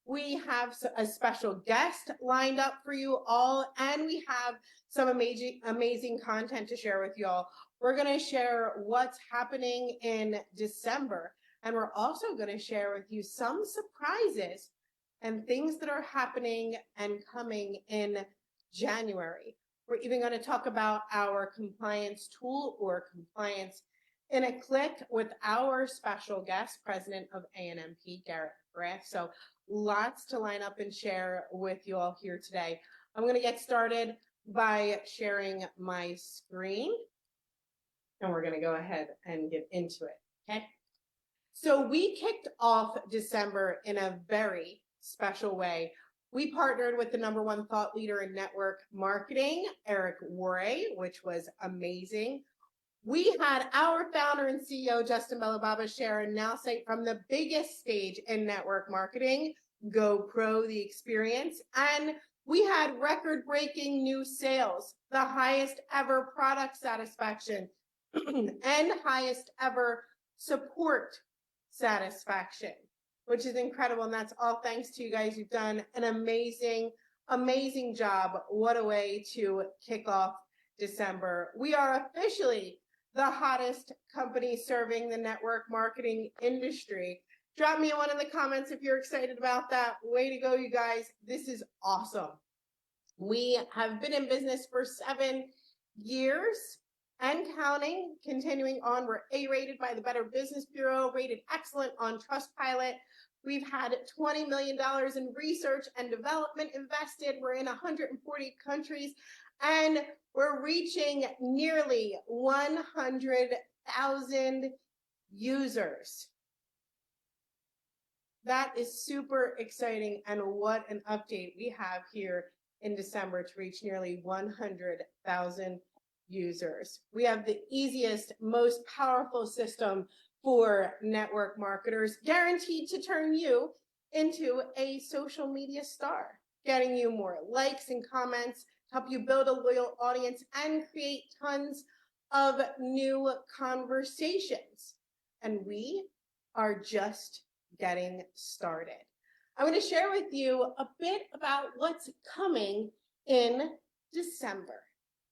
We have a special guest lined up for you all, and we have some amazing content to share with you all. We're going to share what's happening in December, and we're also going to share with you some surprises and things that are happening and coming in January. We're even going to talk about our compliance tool, or compliance in a click, with our special guest, President of ANMP, Garrett Graff. So lots to line up and share with you all here today. I'm going to get started by sharing my screen, and we're going to go ahead and get into it. Okay. So we kicked off December in a very special way. We partnered with the #1 thought leader in network marketing, Eric Worre, which was amazing. We had our founder and CEO, Justin Belababa, share a Nowsite from the biggest stage in network marketing, Go Pro the experience. And we had record-breaking new sales, the highest ever product satisfaction, and highest ever support satisfaction, which is incredible. And that's all thanks to you guys. You've done an amazing job. What a way to kick off December. We are officially the hottest company serving the network marketing industry. Drop me one in the comments if you're excited about that. Way to go, you guys. This is awesome. We have been in business for 7 years and counting, continuing on. We're A-rated by the Better Business Bureau, rated excellent on Trustpilot. We've had $20 million in research and development invested. We're in 140 countries, and we're reaching nearly 100,000 users. That is super exciting, and what an update we have here in December to reach nearly 100,000 users. We have the easiest, most powerful system for network marketers, guaranteed to turn you into a social media star, getting you more likes and comments, help you build a loyal audience, and create tons of new conversations. And we are just getting started. I'm going to share with you a bit about what's coming in December.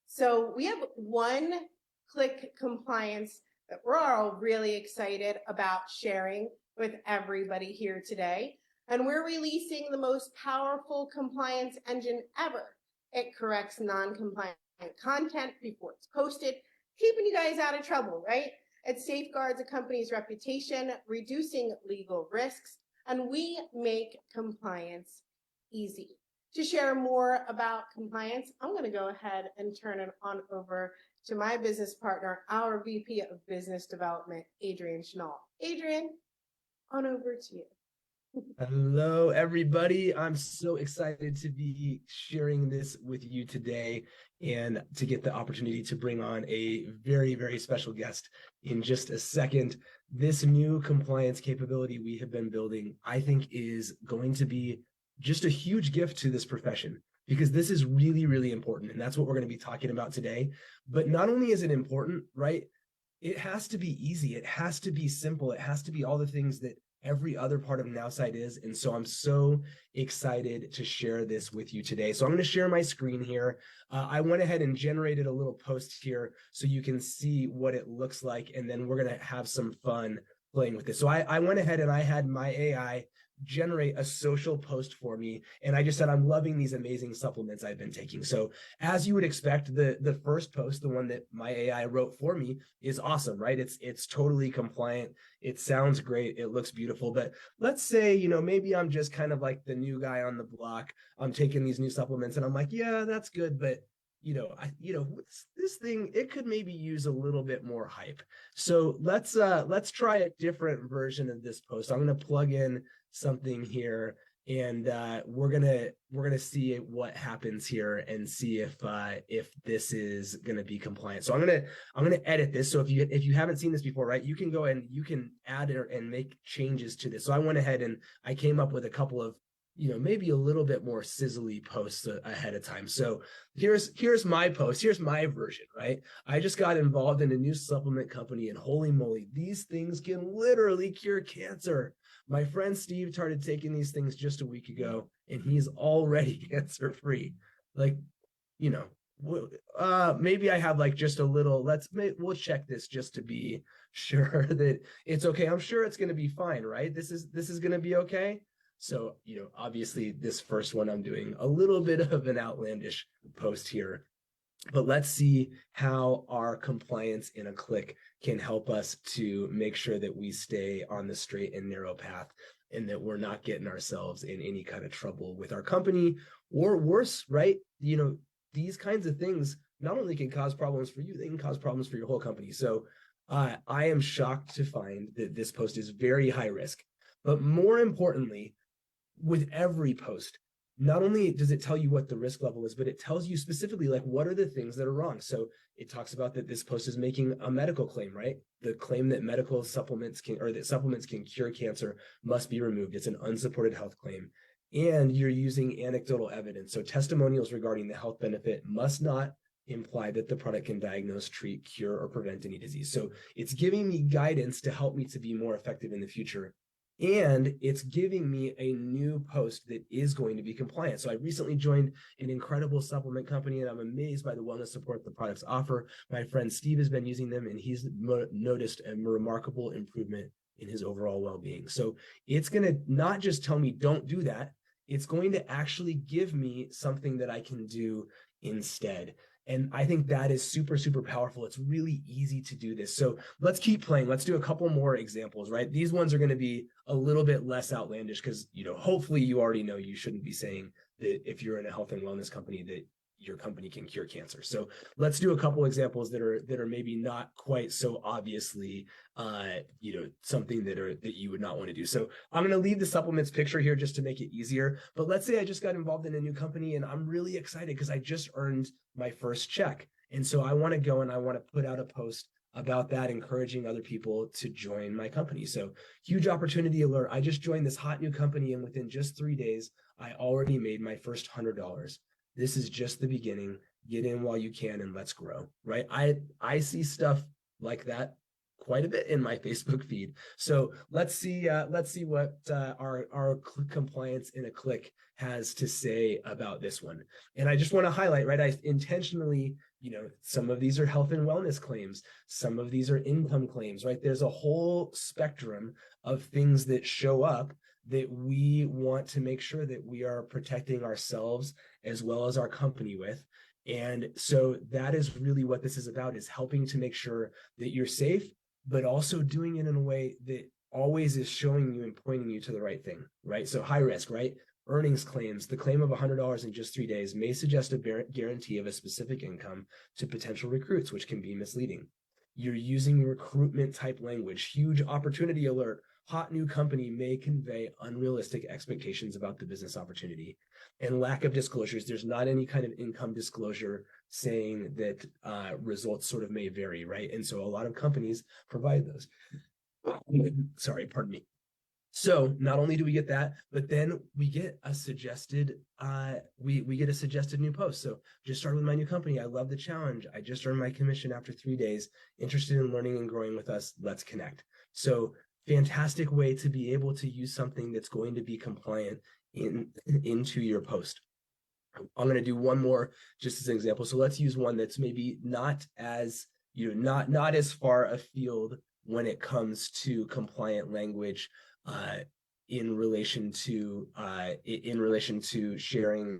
So we have one-click compliance that we're all really excited about sharing with everybody here today. And we're releasing the most powerful compliance engine ever. It corrects non-compliant content before it's posted, keeping you guys out of trouble, right? It safeguards a company's reputation, reducing legal risks, and we make compliance easy. To share more about compliance, I'm going to go ahead and turn it on over to my business partner, our VP of Business Development, Adrian Schnall. Adrian, on over to you. Hello, everybody. I'm so excited to be sharing this with you today and to get the opportunity to bring on a very, very special guest in just a second. This new compliance capability we have been building, I think, is going to be just a huge gift to this profession, because this is really, really important. And that's what we're going to be talking about today. But not only is it important, right? It has to be easy. It has to be simple. It has to be all the things that every other part of Nowsite is. And so I'm so excited to share this with you today. So I'm going to share my screen here. I went ahead and generated a little post here so you can see what it looks like. And then we're going to have some fun playing with this. So I went ahead and I had my AI generate a social post for me. And I just said, I'm loving these amazing supplements I've been taking. So as you would expect, the first post, the one that my AI wrote for me, is awesome, right? It's totally compliant. It sounds great. It looks beautiful. But let's say, you know, maybe I'm just kind of like the new guy on the block. I'm taking these new supplements and I'm like, yeah, that's good. But this thing, it could maybe use a little bit more hype. So let's try a different version of this post. I'm going to plug in something here, and we're gonna see what happens here and see if this is gonna be compliant. So I'm gonna edit this. So if you haven't seen this before, right, you can go and you can add and make changes to this. So I went ahead and I came up with a couple of, maybe a little bit more sizzly posts ahead of time. So here's my post. Here's my version, right? I just got involved in a new supplement company, and holy moly, these things can literally cure cancer. My friend Steve started taking these things just a week ago, and he's already cancer free. Like, you know, maybe I have like just a little, we'll check this just to be sure that it's okay. I'm sure it's going to be fine, right? This is going to be okay. So, obviously this first one, I'm doing a little bit of an outlandish post here, but let's see how our compliance in a click can help us to make sure that we stay on the straight and narrow path, and that we're not getting ourselves in any kind of trouble with our company, or worse, right? These kinds of things not only can cause problems for you, they can cause problems for your whole company. So I am shocked to find that this post is very high risk. But more importantly, with every post, not only does it tell you what the risk level is, but it tells you specifically like what are the things that are wrong. So it talks about that this post is making a medical claim, right? The claim that medical supplements that supplements can cure cancer must be removed. It's an unsupported health claim. And you're using anecdotal evidence. So testimonials regarding the health benefit must not imply that the product can diagnose, treat, cure, or prevent any disease. So it's giving me guidance to help me to be more effective in the future. And it's giving me a new post that is going to be compliant. So I recently joined an incredible supplement company, and I'm amazed by the wellness support the products offer. My friend Steve has been using them, and he's noticed a remarkable improvement in his overall well-being. So it's going to not just tell me don't do that, it's going to actually give me something that I can do instead. And I think that is super, super powerful. It's really easy to do this. So let's keep playing. Let's do a couple more examples, right? These ones are going to be a little bit less outlandish because, hopefully you already know you shouldn't be saying that if you're in a health and wellness company that your company can cure cancer. So let's do a couple examples that are maybe not quite so obviously, something that you would not want to do. So I'm going to leave the supplements picture here just to make it easier. But let's say I just got involved in a new company and I'm really excited because I just earned my first check. And so I want to go and I want to put out a post about that, encouraging other people to join my company. So huge opportunity alert. I just joined this hot new company, and within just 3 days, I already made my first $100. This is just the beginning. Get in while you can and let's grow, right? I see stuff like that quite a bit in my Facebook feed. So let's see what our compliance in a click has to say about this one. And I just want to highlight, right? I intentionally, some of these are health and wellness claims. Some of these are income claims, right? There's a whole spectrum of things that show up that we want to make sure that we are protecting ourselves as well as our company with. And so that is really what this is about, is helping to make sure that you're safe, but also doing it in a way that always is showing you and pointing you to the right thing, right? So high risk, right? Earnings claims. The claim of $100 in just 3 days may suggest a guarantee of a specific income to potential recruits, which can be misleading. You're using recruitment type language. Huge opportunity alert. Hot new company may convey unrealistic expectations about the business opportunity. And lack of disclosures. There's not any kind of income disclosure saying that results sort of may vary, right? And so a lot of companies provide those. Sorry, pardon me. So not only do we get that, but then we get a suggested we get a suggested new post. So just started with my new company. I love the challenge. I just earned my commission after 3 days. Interested in learning and growing with us. Let's connect. So fantastic way to be able to use something that's going to be compliant into your post. I'm going to do one more just as an example. So let's use one that's maybe not as not as far afield when it comes to compliant language in relation to sharing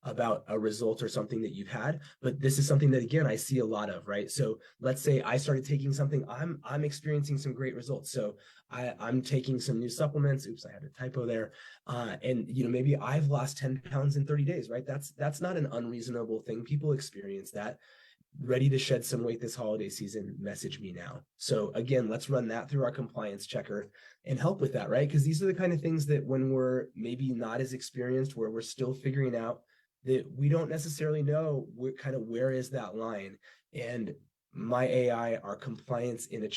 about a result or something that you've had. But this is something that, again, I see a lot of, right? So let's say I started taking something, I'm experiencing some great results. So I'm taking some new supplements. Oops, I had a typo there. And maybe I've lost 10 pounds in 30 days, right? That's not an unreasonable thing. People experience that. Ready to shed some weight this holiday season, message me now. So again, let's run that through our compliance checker and help with that, right? Because these are the kind of things that when we're maybe not as experienced, where we're still figuring out, that we don't necessarily know where is that line. And my AI, our compliance in a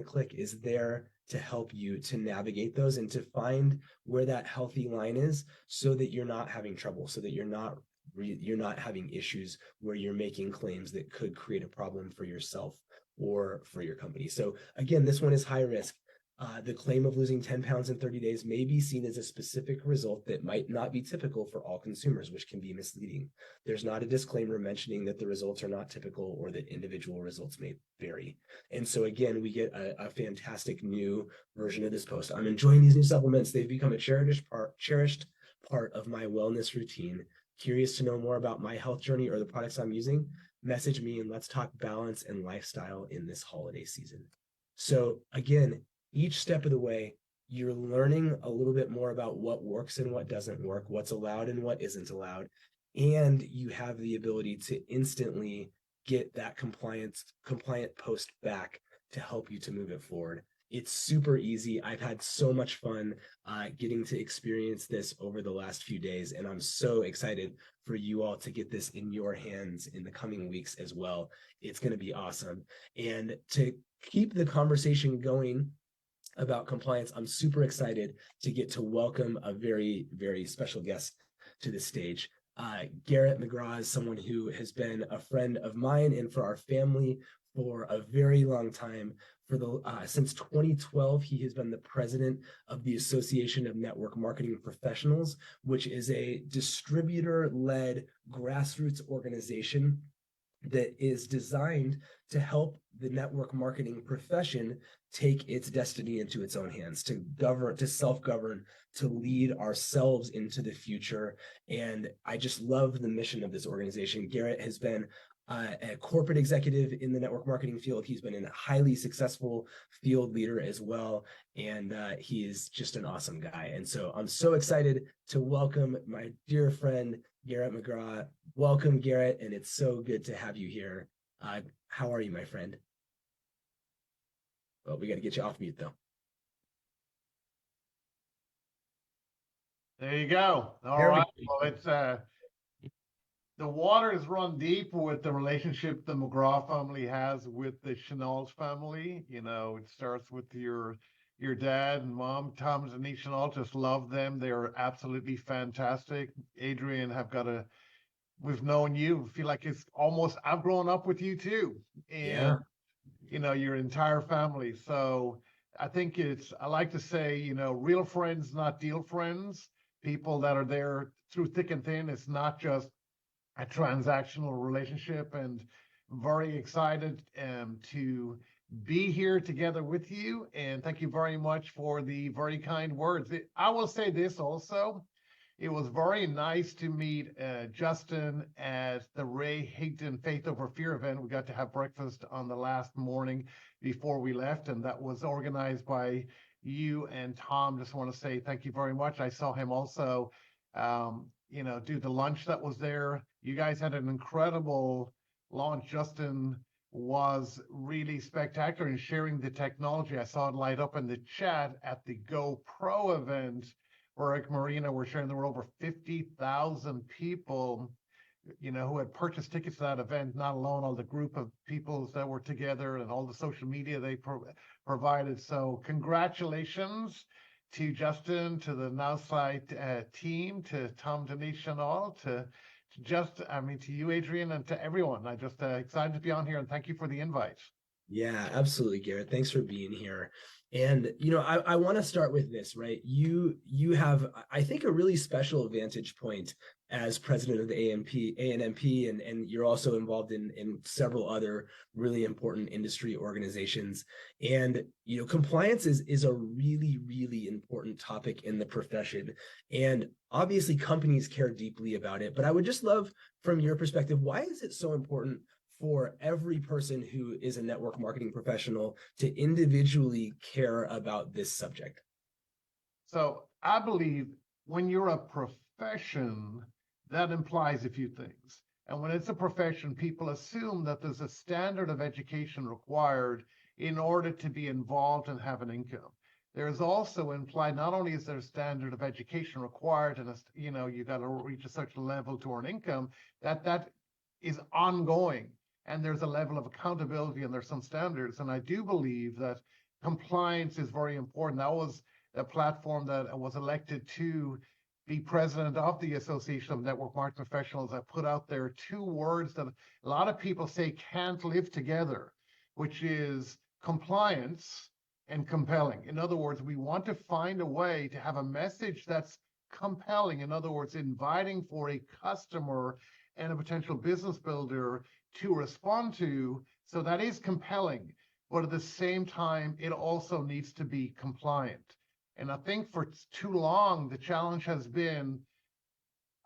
click, is there to help you to navigate those and to find where that healthy line is, so that you're not having trouble, so that you're not having issues where you're making claims that could create a problem for yourself or for your company. So again, this one is high risk. The claim of losing 10 pounds in 30 days may be seen as a specific result that might not be typical for all consumers, which can be misleading. There's not a disclaimer mentioning that the results are not typical or that individual results may vary. And so again, we get a fantastic new version of this post. I'm enjoying these new supplements. They've become a cherished part of my wellness routine. Curious to know more about my health journey or the products I'm using? Message me and let's talk balance and lifestyle in this holiday season. So again, each step of the way, you're learning a little bit more about what works and what doesn't work, what's allowed and what isn't allowed. And you have the ability to instantly get that compliant post back to help you to move it forward. It's super easy. I've had so much fun getting to experience this over the last few days, and I'm so excited for you all to get this in your hands in the coming weeks as well. It's going to be awesome. And to keep the conversation going about compliance, I'm super excited to get to welcome a very, very special guest to the stage. Garrett McGraw is someone who has been a friend of mine and for our family for a very long time. Since 2012, he has been the president of the Association of Network Marketing Professionals, which is a distributor-led grassroots organization that is designed to help the network marketing profession take its destiny into its own hands, to govern, to self-govern, to lead ourselves into the future. And I just love the mission of this organization. Garrett has been a corporate executive in the network marketing field. He's been a highly successful field leader as well. And he is just an awesome guy. And so I'm so excited to welcome my dear friend, Garrett McGraw. Welcome, Garrett, and it's so good to have you here. How are you, my friend? Well, we got to get you off mute, though. There you go. All right. Well, it's the waters run deep with the relationship the McGraw family has with the Chenault family. You know, it starts with your dad and mom, Tom and Denise Chenault. Just love them. They're absolutely fantastic. Adrian, we've known you. Feel like it's almost, I've grown up with you too. And, yeah. You know, your entire family. So I think I like to say, you know, real friends, not deal friends, people that are there through thick and thin. It's not just a transactional relationship, and very excited to be here together with you. And thank you very much for the very kind words. I will say this also. It was very nice to meet Justin at the Ray Higdon Faith Over Fear event. We got to have breakfast on the last morning before we left, and that was organized by you and Tom. Just want to say thank you very much. I saw him also, you know, do the lunch that was there. You guys had an incredible launch. Justin was really spectacular in sharing the technology. I saw it light up in the chat at the GoPro event. Eric Marina were sharing there were over 50,000 people, you know, who had purchased tickets to that event, not alone all the group of people that were together and all the social media they provided. So congratulations to Justin, to the Nowsite team, to Tom, Denise, Chenault, to you, Adrian, and to everyone. I'm just excited to be on here, and thank you for the invite. Yeah, absolutely, Garrett. Thanks for being here. And, you know, I want to start with this, right? You have, I think, a really special vantage point as president of the ANMP, and you're also involved in several other really important industry organizations. And, you know, compliance is a really, really important topic in the profession. And obviously companies care deeply about it, but I would just love, from your perspective, why is it so important for every person who is a network marketing professional to individually care about this subject? So I believe when you're a profession, that implies a few things. And when it's a profession, people assume that there's a standard of education required in order to be involved and have an income. There's also implied, not only is there a standard of education required, and you know, you got to reach a certain level to earn income, that is ongoing. And there's a level of accountability and there's some standards. And I do believe that compliance is very important. That was a platform that I was elected to be president of the Association of Network Marketing Professionals. I put out there 2 words that a lot of people say can't live together, which is compliance and compelling. In other words, we want to find a way to have a message that's compelling. In other words, inviting for a customer and a potential business builder to respond to. So that is compelling, but at the same time, it also needs to be compliant. And I think for too long, the challenge has been,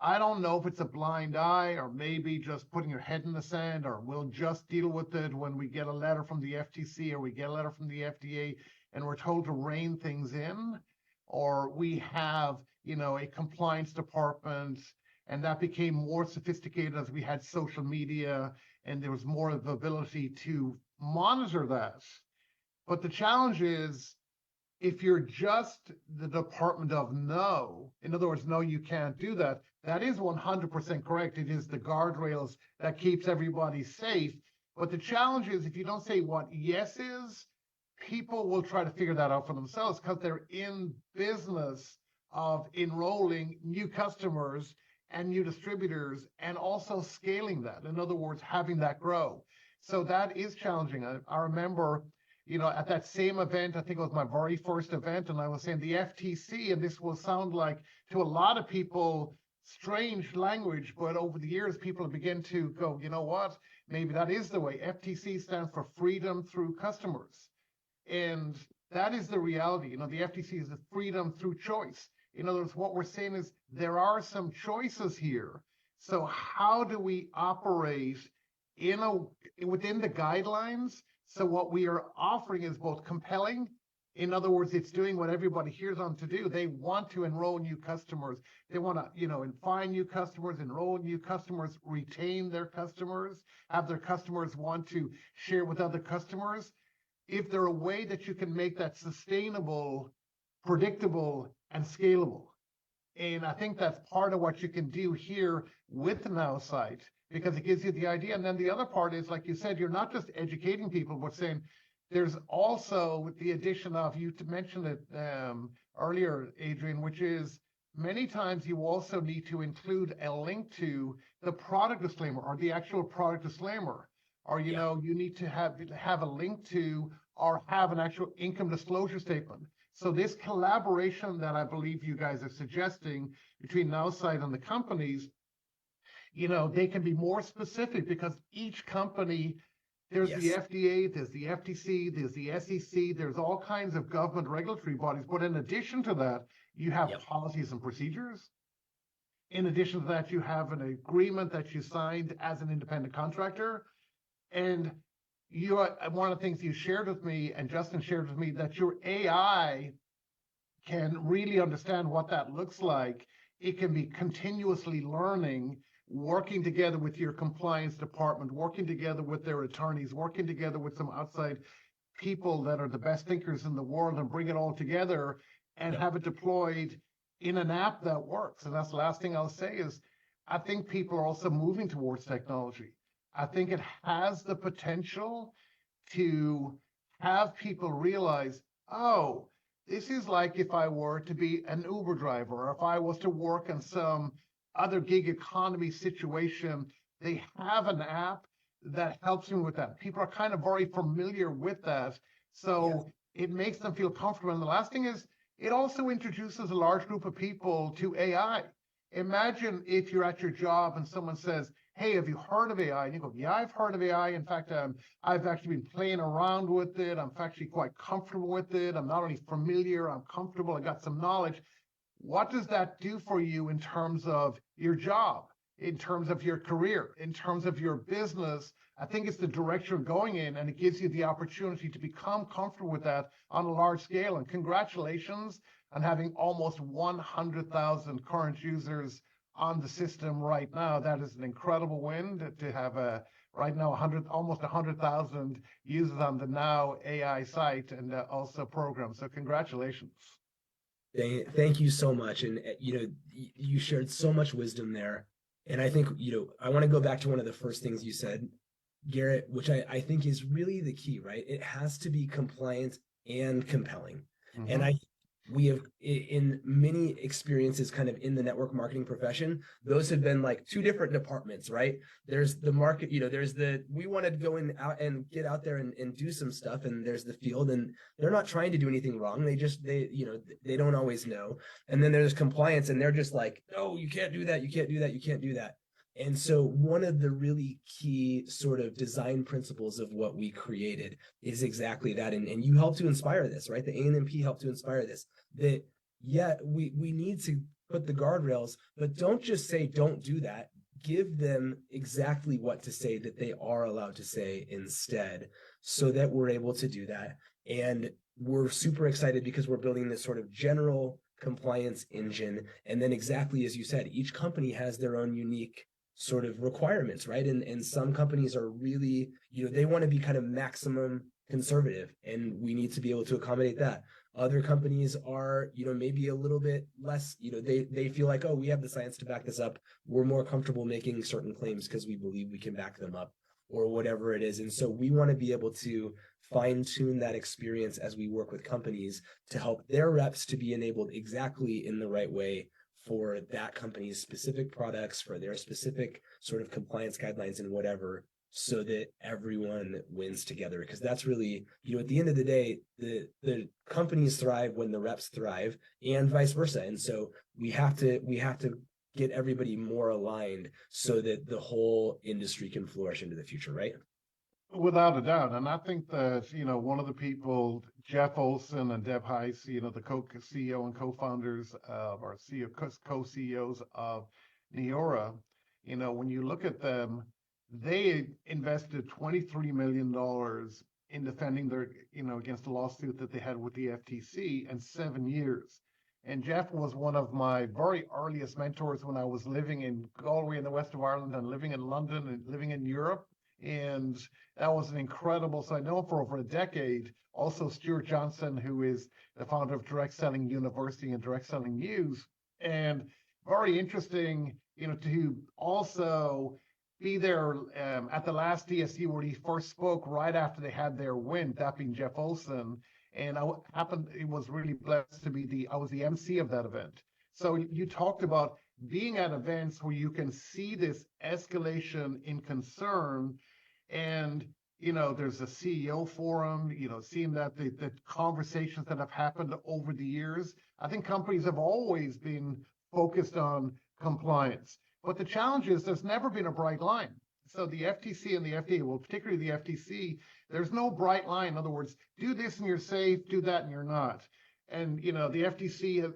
I don't know if it's a blind eye or maybe just putting your head in the sand, or we'll just deal with it when we get a letter from the FTC or we get a letter from the FDA and we're told to rein things in, or we have, a compliance department, and that became more sophisticated as we had social media and there was more of the ability to monitor that. But the challenge is, if you're just the department of no, in other words, no, you can't do that, that is 100% correct. It is the guardrails that keeps everybody safe. But the challenge is, if you don't say what yes is, people will try to figure that out for themselves because they're in business of enrolling new customers and new distributors and also scaling that. In other words, having that grow. So that is challenging. I remember, at that same event, I think it was my very first event, and I was saying the FTC, and this will sound like to a lot of people strange language, but over the years, people have begun to go, you know what, maybe that is the way. FTC stands for freedom through customers. And that is the reality. The FTC is the freedom through choice. In other words, what we're saying is there are some choices here. So how do we operate within the guidelines? So what we are offering is both compelling. In other words, it's doing what everybody hears them to do. They want to enroll new customers. They want to, find new customers, enroll new customers, retain their customers, have their customers want to share with other customers. If there a way that you can make that sustainable, predictable, and scalable. And I think that's part of what you can do here with Nowsite, because it gives you the idea. And then the other part is, like you said, you're not just educating people, but saying there's also the addition of, you mentioned it earlier, Adrian, which is many times you also need to include a link to the product disclaimer or the actual product disclaimer. Or, you need to have a link to or have an actual income disclosure statement. So this collaboration that I believe you guys are suggesting between Nowsite and the companies, they can be more specific because each company, there's the FDA, there's the FTC, there's the SEC, there's all kinds of government regulatory bodies. But in addition to that, you have policies and procedures. In addition to that, you have an agreement that you signed as an independent contractor. And one of the things you shared with me, and Justin shared with me, that your AI can really understand what that looks like. It can be continuously learning, working together with your compliance department, working together with their attorneys, working together with some outside people that are the best thinkers in the world, and bring it all together and have it deployed in an app that works. And that's the last thing I'll say is, I think people are also moving towards technology. I think it has the potential to have people realize, oh, this is like if I were to be an Uber driver, or if I was to work in some other gig economy situation. They have an app that helps me with that. People are kind of very familiar with that. So it makes them feel comfortable. And the last thing is, it also introduces a large group of people to AI. Imagine if you're at your job and someone says, hey, have you heard of AI? And you go, yeah, I've heard of AI. In fact, I've actually been playing around with it. I'm actually quite comfortable with it. I'm not only familiar, I'm comfortable. I got some knowledge. What does that do for you in terms of your job, in terms of your career, in terms of your business? I think it's the direction we're going in, and it gives you the opportunity to become comfortable with that on a large scale. And congratulations on having almost 100,000 current users on the system right now. That is an incredible win to have right now almost 100,000 users on the Now AI site and also program. So congratulations. Thank you so much. And, you shared so much wisdom there. And I think, I want to go back to one of the first things you said, Garrett, which I think is really the key, right? It has to be compliant and compelling. Mm-hmm. And we have in many experiences kind of in the network marketing profession, those have been like two different departments, right? There's the market, there's we want to go in out and get out there and do some stuff, and there's the field, and they're not trying to do anything wrong. They don't always know. And then there's compliance, and they're just like, no, you can't do that, you can't do that, you can't do that. And so one of the really key sort of design principles of what we created is exactly that. And you help to inspire this, right? The ANMP helped to inspire this, that, yeah, we need to put the guardrails, but don't just say, don't do that. Give them exactly what to say that they are allowed to say instead, so that we're able to do that. And we're super excited because we're building this sort of general compliance engine. And then exactly as you said, each company has their own unique sort of requirements, right? And some companies are really, they want to be kind of maximum conservative, and we need to be able to accommodate that. Other companies are, maybe a little bit less, they feel like, oh, we have the science to back this up. We're more comfortable making certain claims because we believe we can back them up, or whatever it is. And so we want to be able to fine tune that experience as we work with companies to help their reps to be enabled exactly in the right way for that company's specific products, for their specific sort of compliance guidelines and whatever, so that everyone wins together. Because that's really, at the end of the day, the companies thrive when the reps thrive, and vice versa. And so we have to get everybody more aligned so that the whole industry can flourish into the future, right? Without a doubt. And I think that, one of the people, Jeff Olson and Deb Heiss, the co-CEO and co-founders of, or CEO, co-CEOs of Neora, when you look at them, they invested $23 million in defending their, against the lawsuit that they had with the FTC in 7 years. And Jeff was one of my very earliest mentors when I was living in Galway in the west of Ireland, and living in London, and living in Europe. And that was an incredible, so I know him for over a decade. Also, Stuart Johnson, who is the founder of Direct Selling University and Direct Selling News. And very interesting, to also be there at the last DSC where he first spoke right after they had their win, that being Jeff Olson. And it was really blessed to be I was the MC of that event. So you talked about being at events where you can see this escalation in concern, and there's a CEO forum, seeing that the conversations that have happened over the years. I think companies have always been focused on compliance, but the challenge is there's never been a bright line. So the FTC and the FDA, well, particularly the FTC, there's no bright line. In other words, do this and you're safe, do that and you're not. And, the FTC,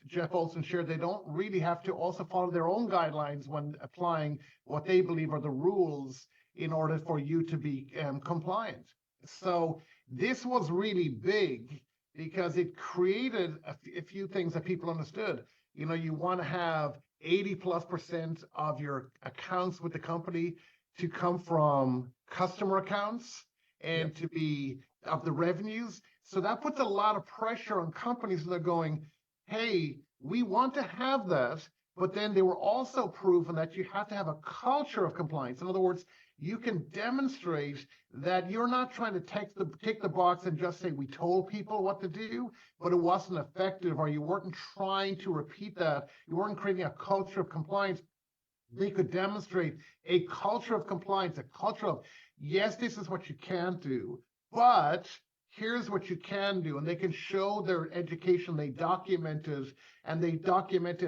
Jeff Olson shared, they don't really have to also follow their own guidelines when applying what they believe are the rules in order for you to be compliant. So this was really big because it created a few things that people understood. You want to have 80+% of your accounts with the company to come from customer accounts, and Yep. to be of the revenues. So that puts a lot of pressure on companies that are going, hey, we want to have that, but then they were also proven that you have to have a culture of compliance. In other words, you can demonstrate that you're not trying to tick the box and just say, we told people what to do, but it wasn't effective, or you weren't trying to repeat that. You weren't creating a culture of compliance. They could demonstrate a culture of compliance, a culture of, yes, this is what you can do, but here's what you can do. And they can show their education. They documented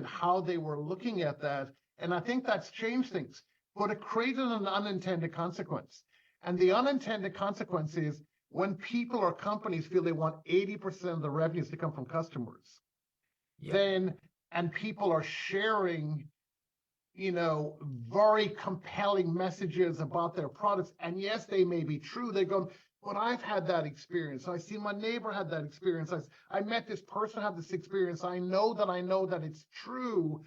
how they were looking at that. And I think that's changed things, but it created an unintended consequence. And the unintended consequence is when people or companies feel they want 80% of the revenues to come from customers, and people are sharing very compelling messages about their products. And yes, they may be true. They go, but I've had that experience. I see my neighbor had that experience. I met this person had this experience. I know that it's true.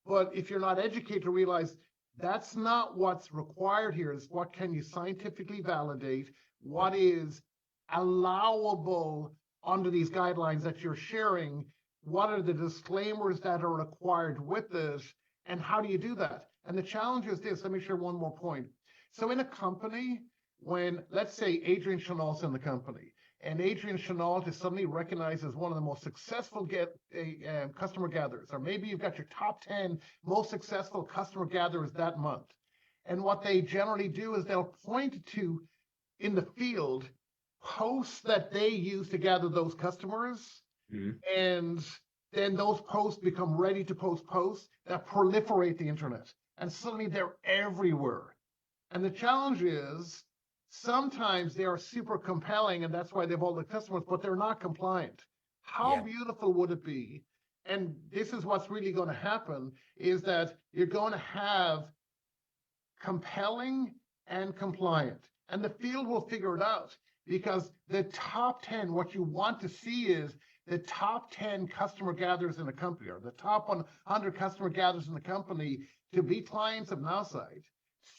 But if you're not educated to realize that's not what's required here, is what can you scientifically validate, what is allowable under these guidelines that you're sharing, what are the disclaimers that are required with this, and how do you do that? And the challenge is this, let me share one more point. So in a company, when, let's say Adrian Chenault's in the company, and Adrian Chenault is suddenly recognized as one of the most successful customer gatherers, or maybe you've got your top 10 most successful customer gatherers that month. And what they generally do is they'll point to, in the field, posts that they use to gather those customers, and then those posts become ready to post posts that proliferate the internet, and suddenly they're everywhere. And the challenge is sometimes they are super compelling, and that's why they have all the customers, but they're not compliant. How beautiful would it be? And this is what's really going to happen, is that you're going to have compelling and compliant, and the field will figure it out, because the top 10, what you want to see is the top 10 customer gatherers in a company, or the top 100 customer gatherers in the company, to be clients of Nowsite,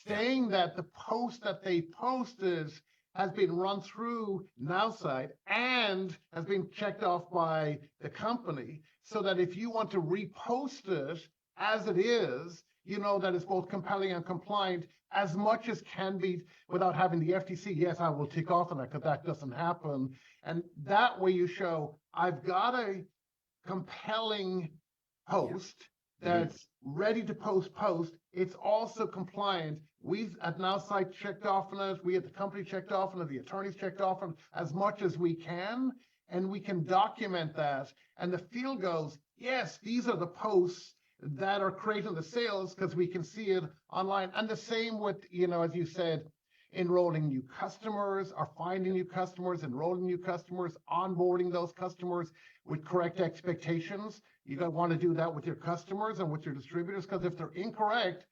saying that the post that they posted has been run through Nowsite and has been checked off by the company, so that if you want to repost it as it is, you know that it's both compelling and compliant as much as can be without having the FTC. Yes, I will tick off on that, because that doesn't happen. And that way you show, I've got a compelling post that's ready to post. It's also compliant. We've at Nowsite checked off on it. We at the company checked off on it. The attorneys checked off on it as much as we can. And we can document that. And the field goes, yes, these are the posts that are creating the sales, because we can see it online. And the same with, as you said, enrolling new customers, or finding new customers, enrolling new customers, onboarding those customers with correct expectations. You don't want to do that with your customers and with your distributors, because if they're incorrect,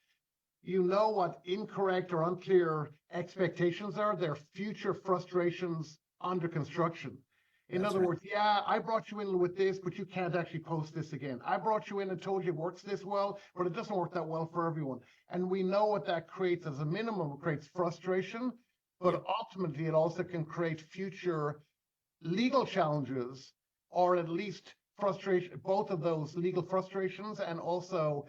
you know what incorrect or unclear expectations are. They're future frustrations under construction. In other words, yeah, I brought you in with this, but you can't actually post this again. I brought you in and told you it works this well, but it doesn't work that well for everyone. And we know what that creates. As a minimum, it creates frustration, but ultimately it also can create future legal challenges, or at least frustration, both of those legal frustrations, and also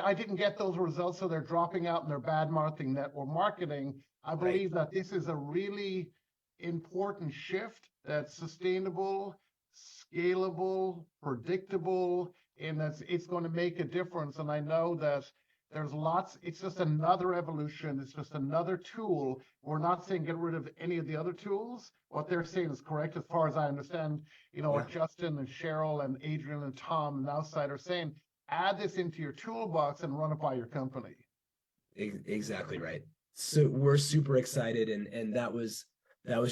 I didn't get those results, so they're dropping out and they're bad marketing, network marketing. I believe that this is a really important shift that's sustainable, scalable, predictable, and it's going to make a difference. And I know that there's lots, it's just another evolution. It's just another tool. We're not saying get rid of any of the other tools. What they're saying is correct, as far as I understand, what Justin and Cheryl and Adrian and Tom and Nowsite are saying. Add this into your toolbox and run it by your company. Exactly right. So we're super excited, and that was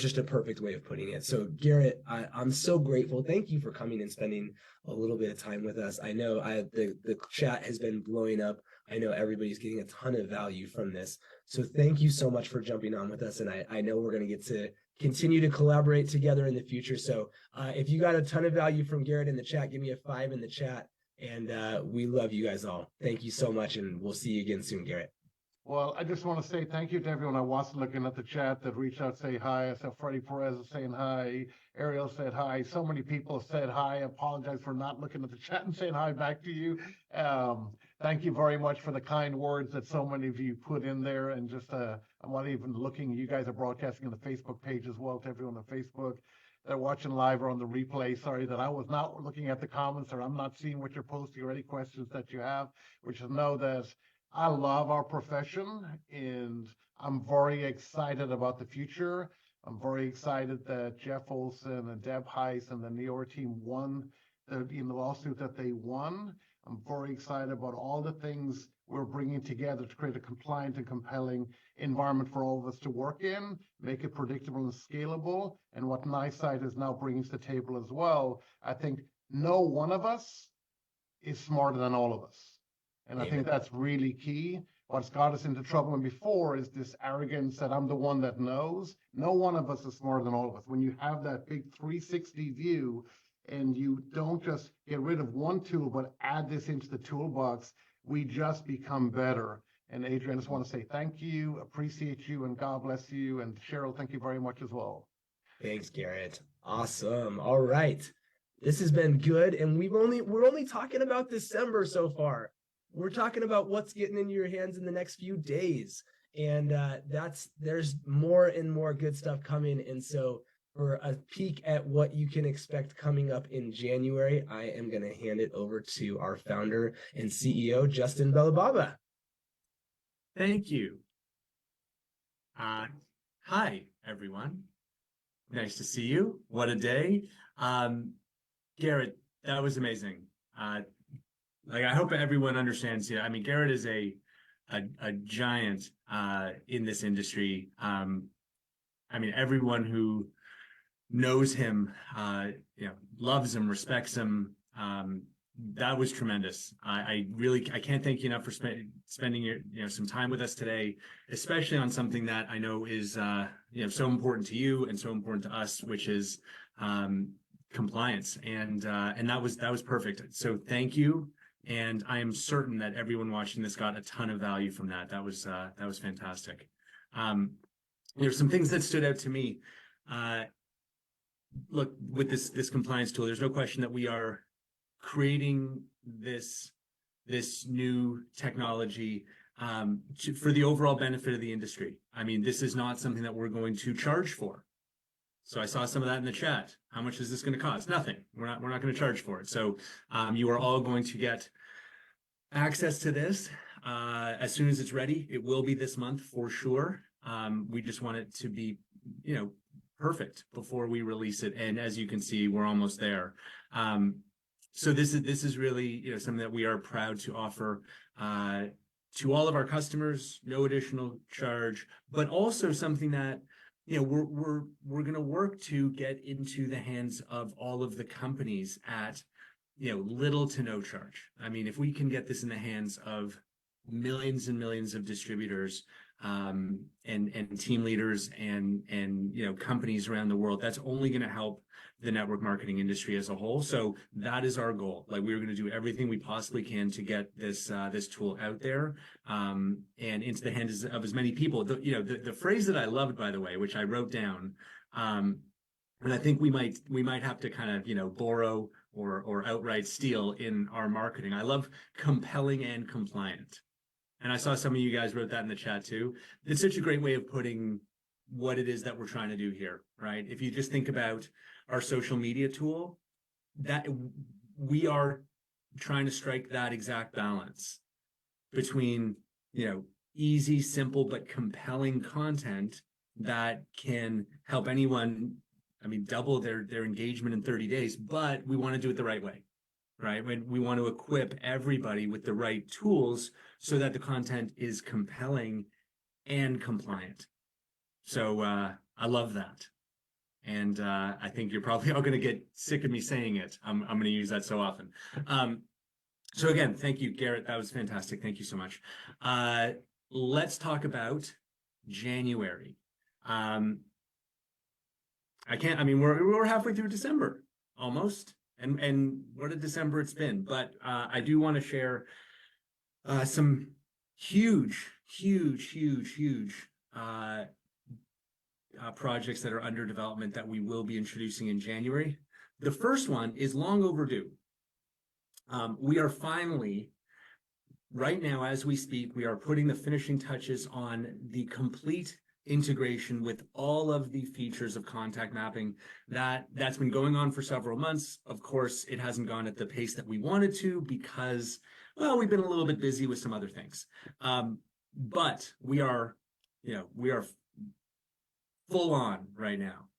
just a perfect way of putting it. So Garrett, I'm so grateful. Thank you for coming and spending a little bit of time with us. I know the chat has been blowing up. I know everybody's getting a ton of value from this. So thank you so much for jumping on with us. And I know we're going to get to continue to collaborate together in the future. So if you got a ton of value from Garrett in the chat, give me a 5 in the chat. And we love you guys all. Thank you so much, and we'll see you again soon, Garrett. Well, I just want to say thank you to everyone. I was looking at the chat that reached out, say hi. I saw Freddie Perez is saying hi. Ariel said hi. So many people said hi. I apologize for not looking at the chat and saying hi back to you. Thank you very much for the kind words that so many of you put in there. And just, I'm not even looking. You guys are broadcasting on the Facebook page as well, to everyone on Facebook. They're watching live or on the replay. Sorry that I was not looking at the comments, or I'm not seeing what you're posting, or any questions that you have, which is know that I love our profession, and I'm very excited about the future. I'm very excited that Jeff Olson and Deb Heiss and the Nauder team won in the lawsuit that they won. I'm very excited about all the things we're bringing together to create a compliant and compelling environment for all of us to work in, make it predictable and scalable, and what Nowsite is now bringing to the table as well. I think no one of us is smarter than all of us. And I think that's really key. What's got us into trouble before is this arrogance that I'm the one that knows. No one of us is smarter than all of us. When you have that big 360 view, and you don't just get rid of one tool, but add this into the toolbox, we just become better. And Adrian, I just want to say thank you, appreciate you, and God bless you. And Cheryl, thank you very much as well. Thanks, Garrett. Awesome. All right. This has been good. And we're only talking about December so far. We're talking about what's getting into your hands in the next few days. And there's more and more good stuff coming. And so for a peek at what you can expect coming up in January, I am going to hand it over to our founder and CEO, Justin Belababa. Thank you. Hi, everyone. Nice to see you. What a day. Garrett, that was amazing. Like, I hope everyone understands. I mean, Garrett is a giant in this industry. I mean, everyone who knows him, loves him, respects him. That was tremendous. I can't thank you enough for spending some time with us today, especially on something that I know is so important to you and so important to us, which is compliance. And that was perfect. So thank you. And I am certain that everyone watching this got a ton of value from that. That was fantastic. There's some things that stood out to me. Look, with this compliance tool, there's no question that we are creating this new technology for the overall benefit of the industry. I mean, this is not something that we're going to charge for. So I saw some of that in the chat. How much is this going to cost? Nothing. We're not going to charge for it. So you are all going to get access to this as soon as it's ready. It will be this month for sure. We just want it to be, perfect before we release it. And as you can see, we're almost there. So this is really, something that we are proud to offer to all of our customers, no additional charge, but also something that, we're going to work to get into the hands of all of the companies at, little to no charge. I mean, if we can get this in the hands of millions and millions of distributors, and team leaders and companies around the world, that's only going to help the network marketing industry as a whole. So that is our goal. Like, we're going to do everything we possibly can to get this tool out there and into the hands of as many people. The phrase that I loved, by the way, which I wrote down, and I think we might have to kind of borrow or outright steal in our marketing. I love compelling and compliant. And I saw some of you guys wrote that in the chat too. It's such a great way of putting what it is that we're trying to do here, right? If you just think about our social media tool, that we are trying to strike that exact balance between, easy, simple, but compelling content that can help anyone, double their engagement in 30 days, but we want to do it the right way. Right? When we want to equip everybody with the right tools so that the content is compelling and compliant. So I love that. And I think you're probably all going to get sick of me saying it. I'm going to use that so often. So again, thank you, Garrett. That was fantastic. Thank you so much. Let's talk about January. We're halfway through December, almost. And what a December it's been. But I do want to share some huge projects that are under development that we will be introducing in January. The first one is long overdue. We are finally, right now as we speak, we are putting the finishing touches on the complete integration with all of the features of contact mapping that's been going on for several months. Of course, it hasn't gone at the pace that we wanted to because, well, we've been a little bit busy with some other things. But we are full on right now,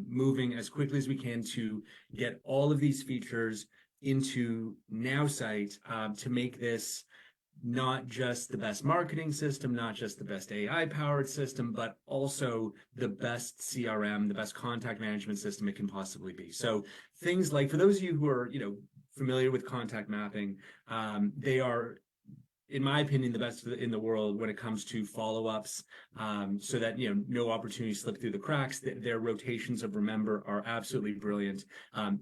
moving as quickly as we can to get all of these features into Nowsite to make this not just the best marketing system, not just the best AI-powered system, but also the best CRM, the best contact management system it can possibly be. So things like, for those of you who are, familiar with contact mapping, they are, in my opinion, the best in the world when it comes to follow-ups, so that, no opportunities slip through the cracks. Their rotations of remember are absolutely brilliant.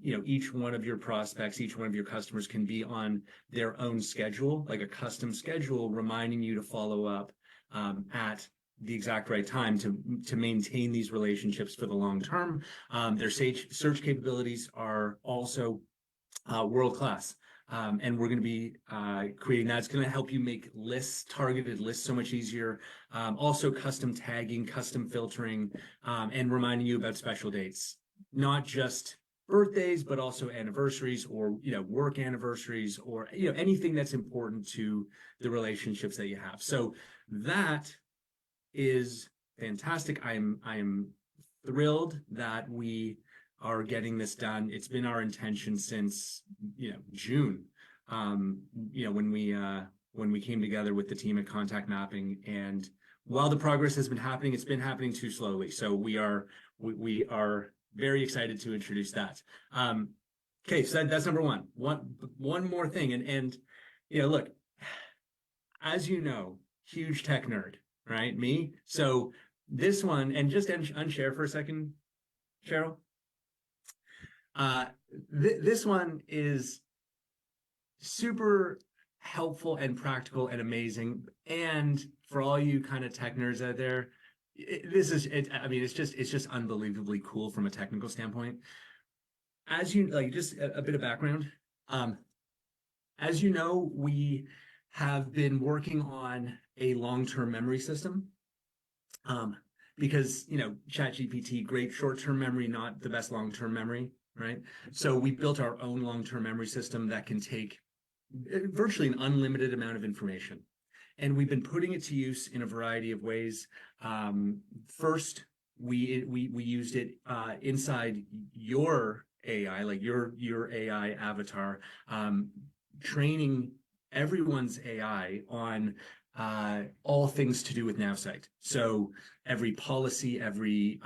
Each one of your prospects, each one of your customers can be on their own schedule, like a custom schedule, reminding you to follow up at the exact right time to maintain these relationships for the long term. Their search capabilities are also world-class. And we're going to be creating that. It's going to help you make targeted lists so much easier. Also custom tagging, custom filtering, and reminding you about special dates. not just birthdays, but also anniversaries or, work anniversaries or, anything that's important to the relationships that you have. So that is fantastic. I'm thrilled that we are getting this done. It's been our intention since, June, when we came together with the team at Contact Mapping. And while the progress has been happening, it's been happening too slowly. So we are very excited to introduce that. Okay, so that's number one. One more thing, and look, as you know, huge tech nerd, right? Me. So this one, and just unshare for a second, Cheryl. This one is super helpful and practical and amazing. And for all you kind of tech nerds out there, it's just unbelievably cool from a technical standpoint. As you like, just a bit of background. As you know, we have been working on a long-term memory system. Because ChatGPT, great short-term memory, not the best long-term memory, right? So we built our own long-term memory system that can take virtually an unlimited amount of information. And we've been putting it to use in a variety of ways. First, we used it inside your AI, like your AI avatar, training everyone's AI on all things to do with Nowsite. So every policy, every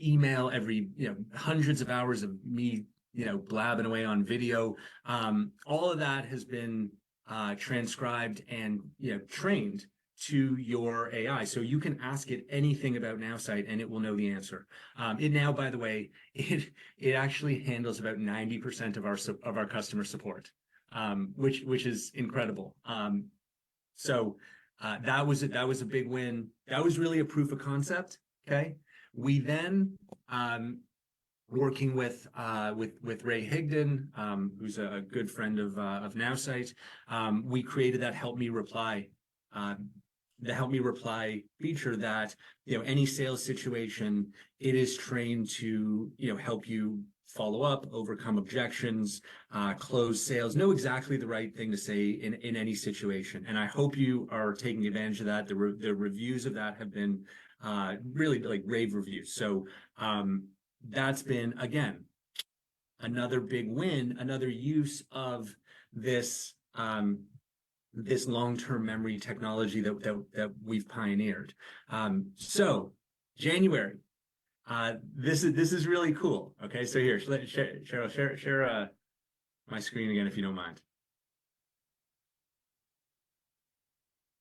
email, every hundreds of hours of me blabbing away on video, all of that has been transcribed and trained to your AI. So you can ask it anything about Nowsite and it will know the answer. It now, by the way, it actually handles about 90% of our customer support, which is incredible. So that was a big win. That was really a proof of concept. Okay. We then working with Ray Higdon, who's a good friend of Nowsite, we created that Help Me Reply, the Help Me Reply feature that any sales situation, it is trained to help you follow up, overcome objections, close sales, know exactly the right thing to say in any situation. And I hope you are taking advantage of that. The reviews of that have been really like rave reviews. So that's been, again, another big win, another use of this this long-term memory technology that we've pioneered. So January. This is really cool. Okay, so here, Cheryl, share my screen again if you don't mind.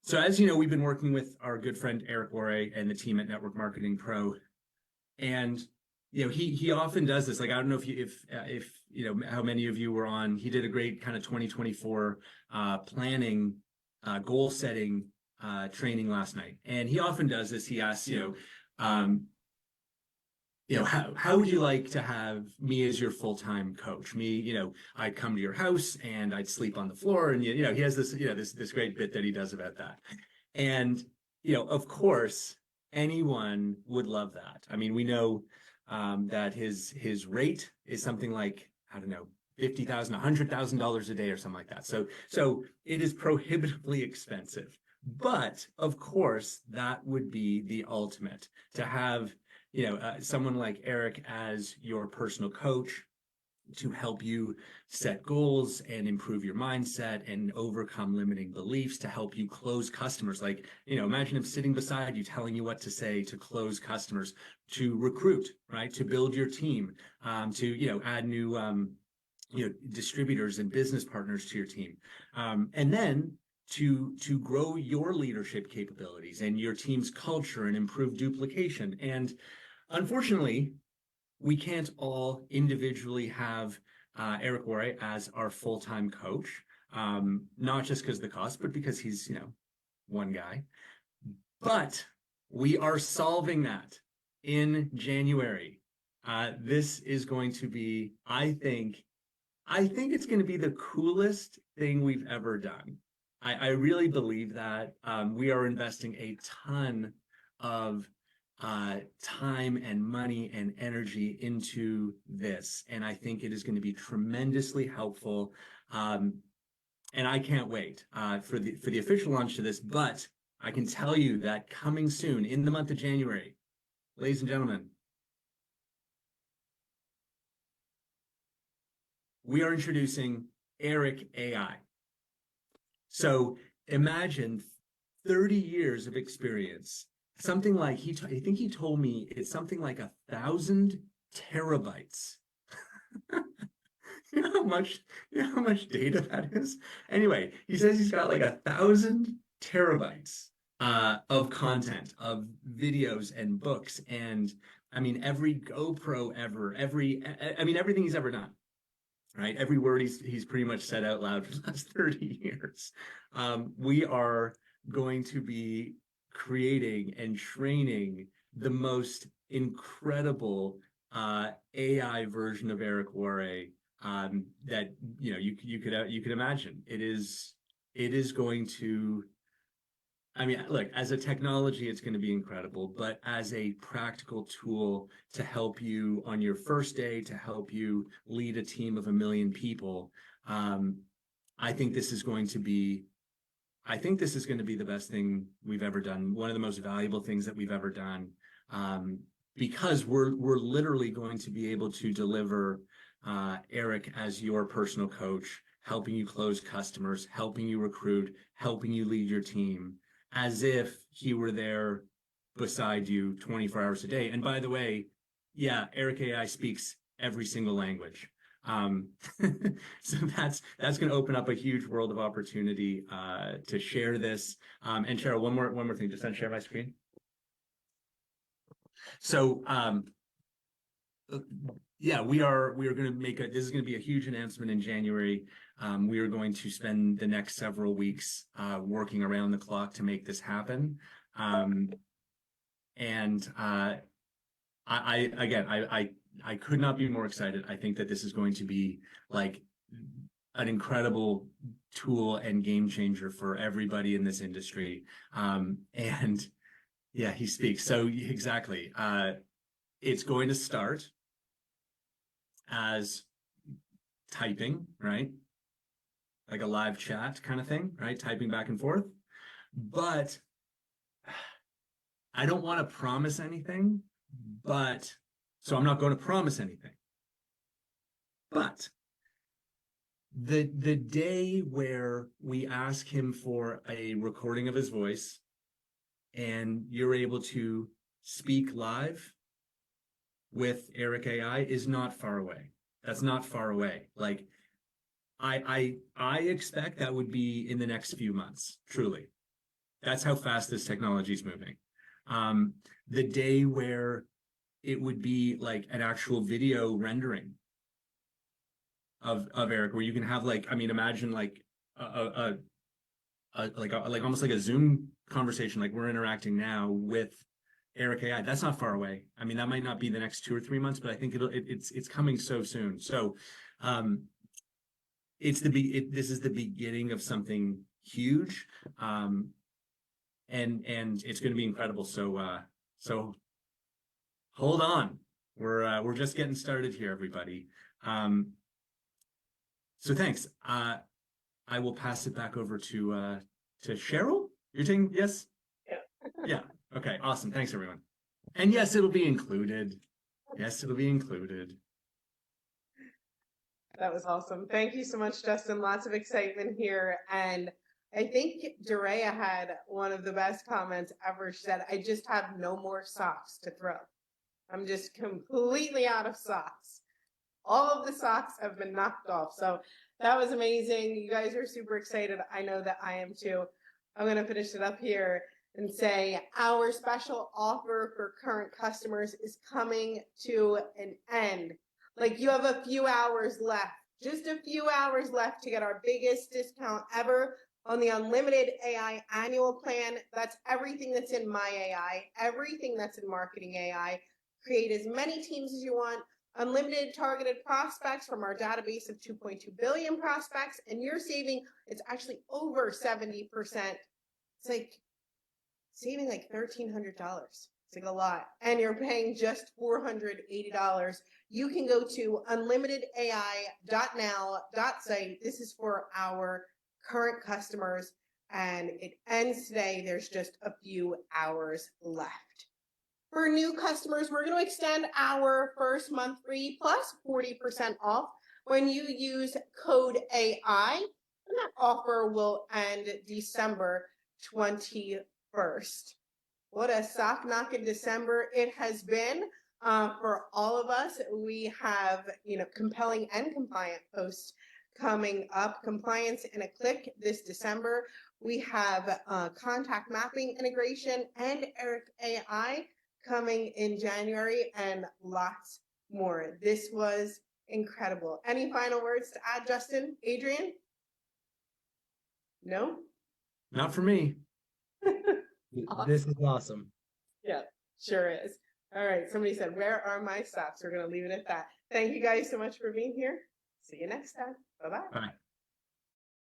So as you know, we've been working with our good friend Eric Cory and the team at Network Marketing Pro, and he often does this. Like I don't know if how many of you were on. He did a great kind of 2024 planning, goal setting training last night, and he often does this. He asks how would you like to have me as your full-time coach? Me, I'd come to your house and I'd sleep on the floor. And, he has this, this great bit that he does about that. And, of course, anyone would love that. I mean, we know that his rate is something like, I don't know, $50,000, $100,000 a day or something like that. So it is prohibitively expensive. But of course, that would be the ultimate, to have someone like Eric as your personal coach to help you set goals and improve your mindset and overcome limiting beliefs, to help you close customers. Like, imagine him sitting beside you, telling you what to say to close customers, to recruit, right? To build your team, to, add new, distributors and business partners to your team. And then to grow your leadership capabilities and your team's culture and improve duplication. And unfortunately, we can't all individually have Eric Cory as our full-time coach, not just because of the cost, but because he's, one guy. But we are solving that in January. This is going to be, I think it's going to be the coolest thing we've ever done. I really believe that we are investing a ton of time and money and energy into this. And I think it is going to be tremendously helpful. And I can't wait for the official launch of this, but I can tell you that coming soon in the month of January, ladies and gentlemen, we are introducing Eric AI. So imagine 30 years of experience, something like I think he told me it's something like 1,000 terabytes. You know how much data that is? Anyway, he says he's got like 1,000 terabytes of content, of videos and books, and I mean every GoPro ever, everything he's ever done. Right, every word he's pretty much said out loud for the last 30 years. We are going to be creating and training the most incredible AI version of Eric Worre that you could imagine. It is going to. I mean, look, as a technology, it's going to be incredible, but as a practical tool to help you on your first day, to help you lead a team of 1 million people, I think this is going to be the best thing we've ever done. One of the most valuable things that we've ever done, because we're literally going to be able to deliver Eric as your personal coach, helping you close customers, helping you recruit, helping you lead your team, as if he were there beside you 24 hours a day. And by the way, yeah, Eric AI speaks every single language. So that's going to open up a huge world of opportunity to share this. And Cheryl, one more thing, just share my screen. So yeah, we are going to this is going to be a huge announcement in January. We are going to spend the next several weeks working around the clock to make this happen. I could not be more excited. I think that this is going to be like an incredible tool and game changer for everybody in this industry. And yeah, he speaks. So exactly. It's going to start as typing, right? Like a live chat kind of thing, right? Typing back and forth. But I don't want to promise anything, so I'm not going to promise anything. But the day where we ask him for a recording of his voice and you're able to speak live with Eric AI is not far away. That's not far away. Like I expect that would be in the next few months, truly. That's how fast this technology is moving. The day where it would be like an actual video rendering of Eric, where you can have like, I mean, imagine like like almost like a Zoom conversation, like we're interacting now with Eric AI. That's not far away. I mean, that might not be the next 2 or 3 months, but I think it's coming so soon. So this is the beginning of something huge, and it's going to be incredible. So hold on, we're just getting started here, everybody. So thanks. I will pass it back over to Cheryl. You're taking yes? Yeah. Okay. Awesome. Thanks, everyone. And yes, it'll be included. Yes, it'll be included. That was awesome. Thank you so much, Justin. Lots of excitement here. And I think Durea had one of the best comments ever. She said, I just have no more socks to throw. I'm just completely out of socks. All of the socks have been knocked off. So that was amazing. You guys are super excited. I know that I am too. I'm going to finish it up here and say our special offer for current customers is coming to an end. Like you have a few hours left, just a few hours left to get our biggest discount ever on the unlimited AI annual plan. That's everything that's in My AI, everything that's in Marketing AI. Create as many teams as you want, unlimited targeted prospects from our database of 2.2 billion prospects, and you're saving, it's actually over 70%. It's like saving like $1,300. It's like a lot. And you're paying just $480. You can go to unlimitedai.now.site. This is for our current customers, and it ends today. There's just a few hours left. For new customers, we're going to extend our first month free plus 40% off when you use code AI. And that offer will end December 21st. What a sock knock in December it has been for all of us. We have, compelling and compliant posts coming up. Compliance in a click this December. We have contact mapping integration and Eric AI coming in January, and lots more. This was incredible. Any final words to add, Justin? Adrian? No? Not for me. This is awesome. Yeah, sure is. All right, somebody said, where are my socks? We're going to leave it at that. Thank you guys so much for being here. See you next time. Bye-bye. Bye.